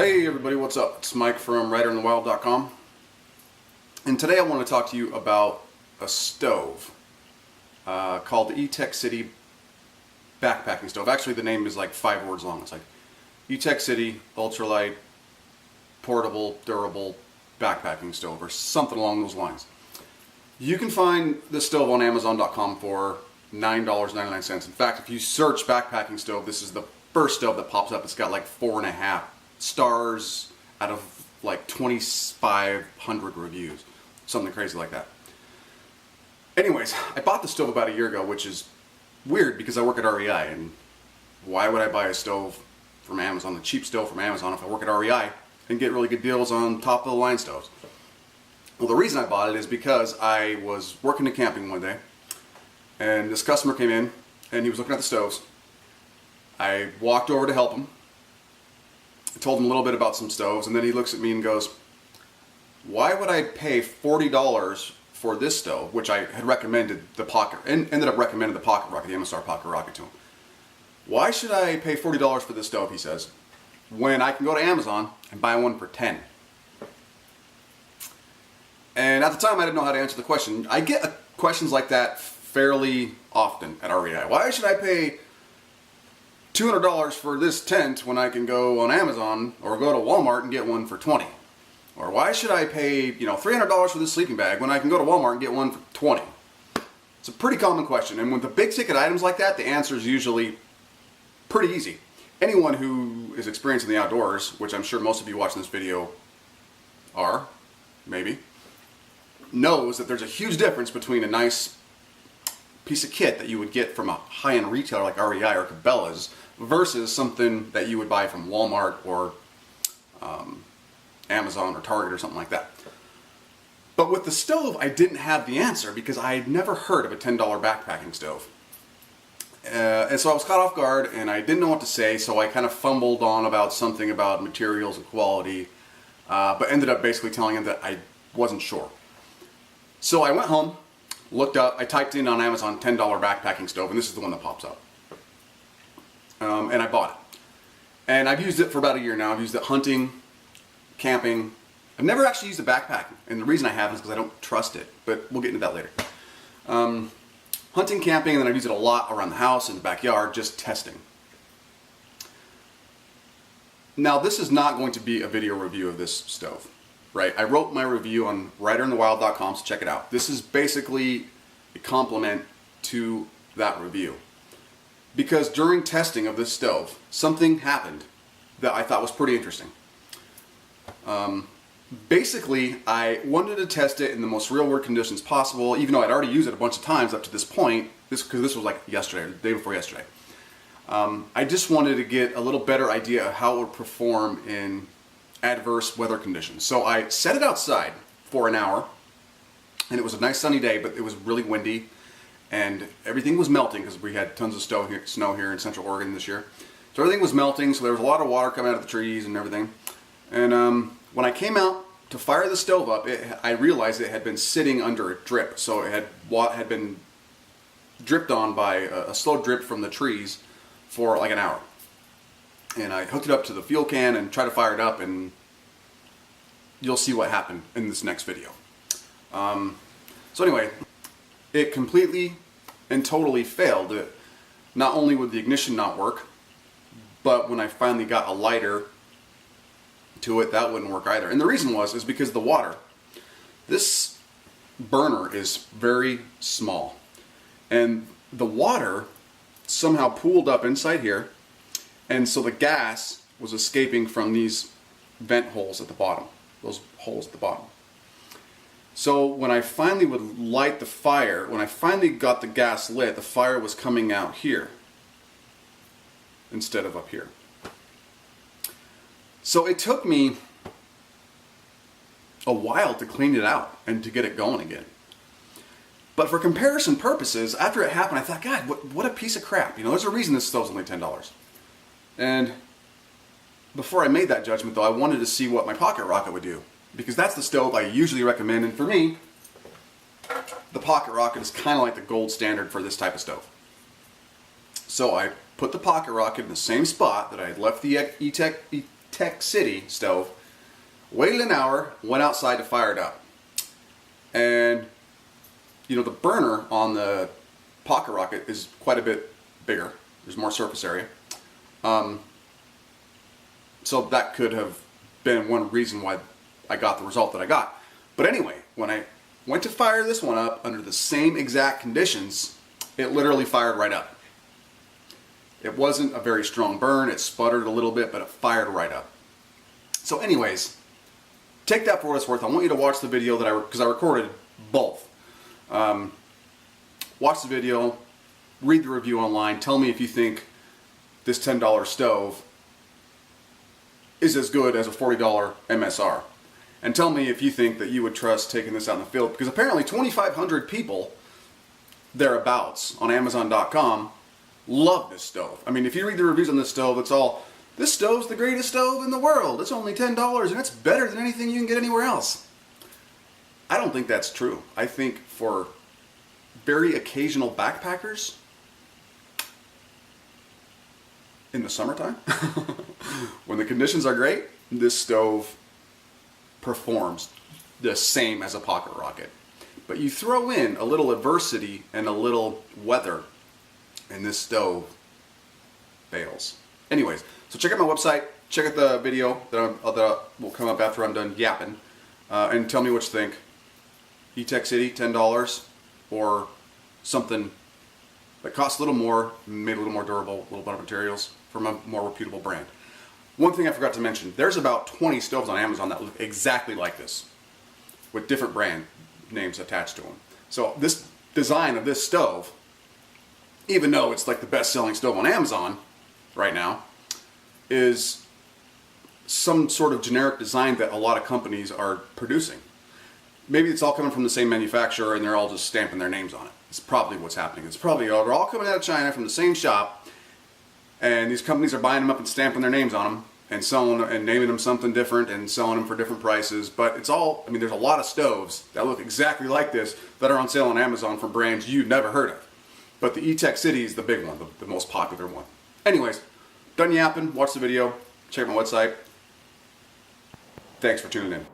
Hey everybody, what's up? It's Mike from writerinthewild.com, and today I want to talk to you about a stove called the Etekcity backpacking stove. Actually, the name is like 5 words long. It's like Etekcity ultralight portable durable backpacking stove or something along those lines. You can find this stove on Amazon.com for $9.99. In fact, if you search backpacking stove, this is the first stove that pops up. It's got like 4.5 stars out of like 2,500 reviews, something crazy like that. Anyways, I bought the stove about a year ago, which is weird because I work at REI, and why would I buy a stove from Amazon, a cheap stove from Amazon, if I work at REI and get really good deals on top of the line stoves? Well, the reason I bought it is because I was working in camping one day, and this customer came in and he was looking at the stoves. I walked over to help him. I told him a little bit about some stoves, and then he looks at me and goes, "Why would I pay $40 for this stove?" Which I had recommended the Pocket, and ended up recommending the Pocket Rocket, the MSR Pocket Rocket to him. "Why should I pay $40 for this stove," he says, "when I can go to Amazon and buy one for $10? And at the time, I didn't know how to answer the question. I get questions like that fairly often at REI. Why should I pay $200 for this tent when I can go on Amazon or go to Walmart and get one for $20? Or why should I pay, $300 for this sleeping bag when I can go to Walmart and get one for $20? It's a pretty common question, and with the big ticket items like that, the answer is usually pretty easy. Anyone who is experienced in the outdoors, which I'm sure most of you watching this video are, maybe, knows that there's a huge difference between a nice piece of kit that you would get from a high-end retailer like REI or Cabela's versus something that you would buy from Walmart or Amazon or Target or something like that. But with the stove, I didn't have the answer because I had never heard of a $10 backpacking stove. And so I was caught off guard and I didn't know what to say, so I kind of fumbled on about something about materials and quality, but ended up basically telling him that I wasn't sure. So I went home, looked up, I typed in on Amazon $10 backpacking stove, and this is the one that pops up. And I bought it. And I've used it for about a year now. I've used it hunting, camping. I've never actually used it backpacking, and the reason I haven't is because I don't trust it, but we'll get into that later. Hunting, camping, and then I've used it a lot around the house, in the backyard, just testing. Now, this is not going to be a video review of this stove, right? I wrote my review on writerinthewild.com, so check it out. This is basically a compliment to that review. Because during testing of this stove, something happened that I thought was pretty interesting. Basically, I wanted to test it in the most real-world conditions possible, even though I'd already used it a bunch of times up to this point, because this was like yesterday, the day before yesterday. I just wanted to get a little better idea of how it would perform in adverse weather conditions. So I set it outside for an hour, and it was a nice sunny day, but it was really windy, and everything was melting because we had tons of snow here in Central Oregon this year. So everything was melting, so there was a lot of water coming out of the trees and everything. And when I came out to fire the stove up, I realized it had been sitting under a drip. So it had been dripped on by a slow drip from the trees for like an hour. And I hooked it up to the fuel can and tried to fire it up, and you'll see what happened in this next video. So anyway, it completely and totally failed. Not only would the ignition not work, but when I finally got a lighter to it, that wouldn't work either. And the reason is because the water. This burner is very small, and the water somehow pooled up inside here, and so the gas was escaping from these vent holes at the bottom, those holes at the bottom. So when I finally would light the fire, when I finally got the gas lit, the fire was coming out here instead of up here. So it took me a while to clean it out and to get it going again. But for comparison purposes, after it happened, I thought, God, what a piece of crap. There's a reason this stove's only $10. And before I made that judgment, though, I wanted to see what my Pocket Rocket would do, because that's the stove I usually recommend. And for me, the Pocket Rocket is kind of like the gold standard for this type of stove. So I put the Pocket Rocket in the same spot that I had left the Etekcity stove, waited an hour, went outside to fire it up. And, you know, the burner on the pocket rocket is quite a bit bigger. There's more surface area. So that could have been one reason why I got the result that I got. But anyway, when I went to fire this one up under the same exact conditions, it literally fired right up. It wasn't a very strong burn. It sputtered a little bit, but it fired right up. So anyways, take that for what it's worth. I want you to watch the video because I recorded both. Watch the video, read the review online, tell me if you think this $10 stove is as good as a $40 MSR. And tell me if you think that you would trust taking this out in the field, because apparently 2,500 people thereabouts on Amazon.com love this stove. I mean, if you read the reviews on this stove, it's all, this stove's the greatest stove in the world. It's only $10 and it's better than anything you can get anywhere else. I don't think that's true. I think for very occasional backpackers in the summertime, when the conditions are great, this stove performs the same as a pocket rocket. But you throw in a little adversity and a little weather, and this stove fails. Anyways, so check out my website, check out the video that will come up after I'm done yapping, and tell me what you think. Etekcity, $10, or something that costs a little more, made a little more durable, a little better materials, from a more reputable brand. One thing I forgot to mention, there's about 20 stoves on Amazon that look exactly like this, with different brand names attached to them. So this design of this stove, even though it's like the best-selling stove on Amazon right now, is some sort of generic design that a lot of companies are producing. Maybe it's all coming from the same manufacturer and they're all just stamping their names on it. It's probably what's happening. It's probably, they're all coming out of China from the same shop, and these companies are buying them up and stamping their names on them and selling and naming them something different and selling them for different prices. But it's all, I mean, there's a lot of stoves that look exactly like this that are on sale on Amazon from brands you've never heard of. But the Etekcity is the big one, the most popular one. Anyways, done yapping, watch the video, check my website. Thanks for tuning in.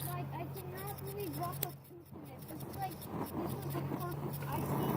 Like, I cannot really drop a poop in it. This is like, this was the perfect ice